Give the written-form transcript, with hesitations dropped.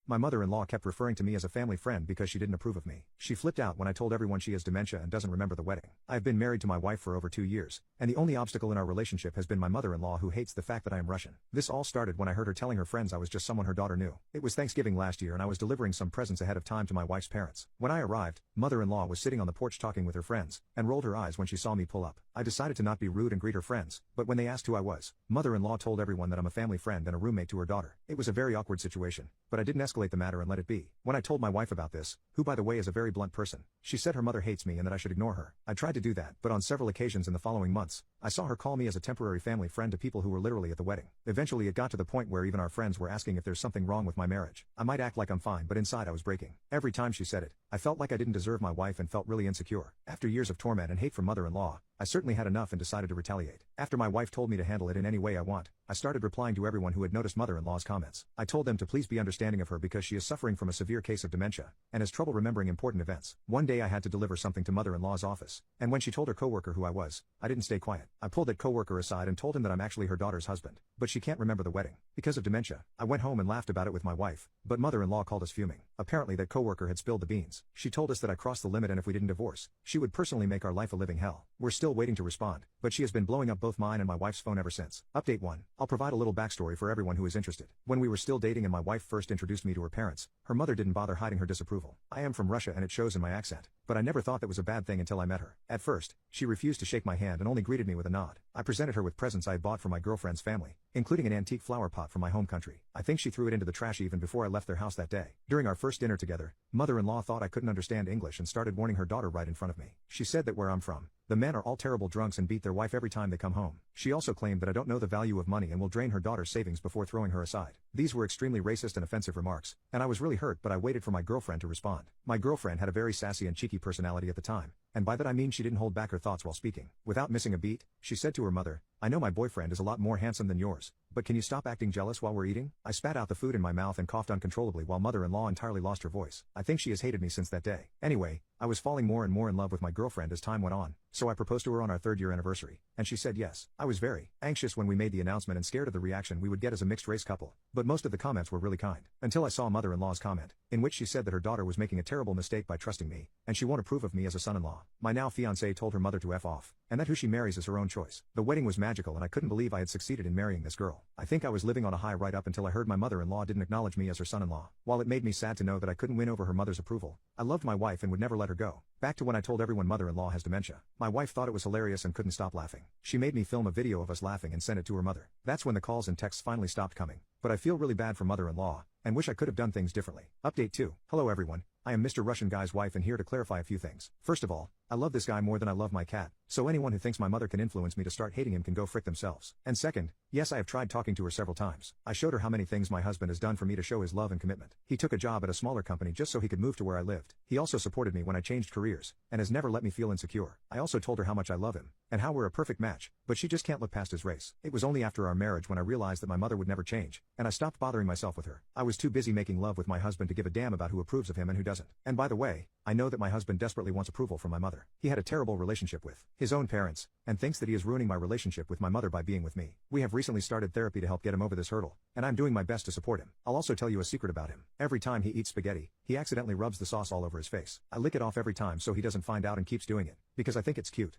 My mother-in-law kept referring to me as a family friend because she didn't approve of me. She flipped out when I told everyone she has dementia and doesn't remember the wedding. I have been married to my wife for over 2 years, and the only obstacle in our relationship has been my mother-in-law who hates the fact that I am Russian. This all started when I heard her telling her friends I was just someone her daughter knew. It was Thanksgiving last year and I was delivering some presents ahead of time to my wife's parents. When I arrived, mother-in-law was sitting on the porch talking with her friends, and rolled her eyes when she saw me pull up. I decided to not be rude and greet her friends, but when they asked who I was, mother-in-law told everyone that I'm a family friend and a roommate to her daughter. It was a very awkward situation, but I didn't escalate the matter and let it be. When I told my wife about this, who by the way is a very blunt person, she said her mother hates me and that I should ignore her. I tried to do that, but on several occasions in the following months, I saw her call me as a temporary family friend to people who were literally at the wedding. Eventually it got to the point where even our friends were asking if there's something wrong with my marriage. I might act like I'm fine, but inside I was breaking. Every time she said it, I felt like I didn't deserve my wife and felt really insecure. After years of torment and hate from mother-in-law, I certainly had enough and decided to retaliate. After my wife told me to handle it in any way I want, I started replying to everyone who had noticed mother-in-law's comments. I told them to please be understanding of her because she is suffering from a severe case of dementia, and has trouble remembering important events. One day I had to deliver something to mother-in-law's office, and when she told her coworker who I was, I didn't stay quiet. I pulled that coworker aside and told him that I'm actually her daughter's husband, but she can't remember the wedding because of dementia. I went home and laughed about it with my wife, but mother-in-law called us fuming. Apparently that coworker had spilled the beans. She told us that I crossed the limit and if we didn't divorce, she would personally make our life a living hell. We're still waiting to respond, but she has been blowing up both mine and my wife's phone ever since. Update 1. I'll provide a little backstory for everyone who is interested. When we were still dating and my wife first introduced me to her parents, her mother didn't bother hiding her disapproval. I am from Russia and it shows in my accent, but I never thought that was a bad thing until I met her. At first, she refused to shake my hand and only greeted me with a nod. I presented her with presents I had bought for my girlfriend's family, including an antique flower pot from my home country. I think she threw it into the trash even before I left their house that day. During our first dinner together, mother-in-law thought I couldn't understand English and started warning her daughter right in front of me. She said that where I'm from, the men are all terrible drunks and beat their wife every time they come home. She also claimed that I don't know the value of money and will drain her daughter's savings before throwing her aside. These were extremely racist and offensive remarks, and I was really hurt, but I waited for my girlfriend to respond. My girlfriend had a very sassy and cheeky personality at the time, and by that I mean she didn't hold back her thoughts while speaking. Without missing a beat, she said to her mother, "I know my boyfriend is a lot more handsome than yours, but can you stop acting jealous while we're eating?" I spat out the food in my mouth and coughed uncontrollably while mother-in-law entirely lost her voice. I think she has hated me since that day. Anyway, I was falling more and more in love with my girlfriend as time went on, so I proposed to her on our 3rd-year anniversary, and she said yes. I was very anxious when we made the announcement and scared of the reaction we would get as a mixed-race couple, but most of the comments were really kind, until I saw mother-in-law's comment, in which she said that her daughter was making a terrible mistake by trusting me, and she won't approve of me as a son-in-law. My now fiancé told her mother to F off, and that who she marries is her own choice. The wedding was magical and I couldn't believe I had succeeded in marrying this girl. I think I was living on a high right up until I heard my mother-in-law didn't acknowledge me as her son-in-law. While it made me sad to know that I couldn't win over her mother's approval, I loved my wife and would never let her go. Back to when I told everyone mother-in-law has dementia. My wife thought it was hilarious and couldn't stop laughing. She made me film a video of us laughing and send it to her mother. That's when the calls and texts finally stopped coming. But I feel really bad for mother-in-law, and wish I could have done things differently. Update 2. Hello everyone, I am Mr. Russian Guy's wife and here to clarify a few things. First of all, I love this guy more than I love my cat, so anyone who thinks my mother can influence me to start hating him can go frick themselves. And second, yes, I have tried talking to her several times. I showed her how many things my husband has done for me to show his love and commitment. He took a job at a smaller company just so he could move to where I lived. He also supported me when I changed careers, and has never let me feel insecure. I also told her how much I love him, and how we're a perfect match, but she just can't look past his race. It was only after our marriage when I realized that my mother would never change, and I stopped bothering myself with her. I was too busy making love with my husband to give a damn about who approves of him and who doesn't. And by the way, I know that my husband desperately wants approval from my mother. He had a terrible relationship with his own parents, and thinks that he is ruining my relationship with my mother by being with me. We have recently started therapy to help get him over this hurdle, and I'm doing my best to support him. I'll also tell you a secret about him. Every time he eats spaghetti, he accidentally rubs the sauce all over his face. I lick it off every time so he doesn't find out and keeps doing it, because I think it's cute.